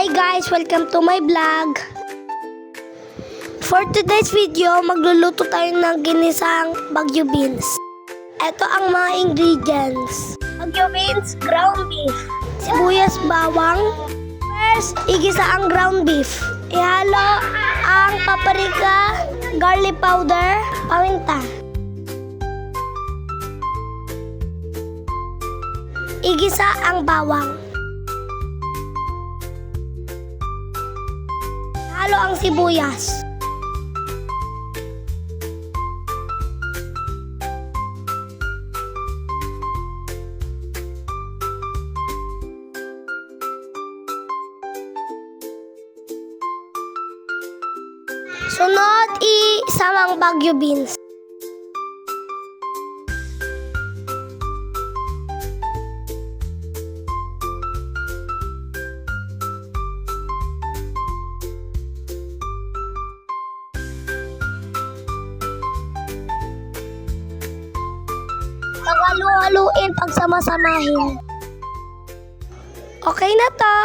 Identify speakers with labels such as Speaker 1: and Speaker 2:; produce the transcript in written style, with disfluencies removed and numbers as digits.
Speaker 1: Hi guys! Welcome to my vlog! For today's video, magluluto tayo ng ginisang Baguio beans. Ito ang mga ingredients. Baguio beans, ground beef, sibuyas, bawang. First, igisa ang ground beef. Ihalo ang paprika, garlic powder, paminta. Igisa ang bawang. Halo ang sibuyas. Sunod, isamang Baguio beans. Paghalu-haluin, pagsamasamahin. Okay na to.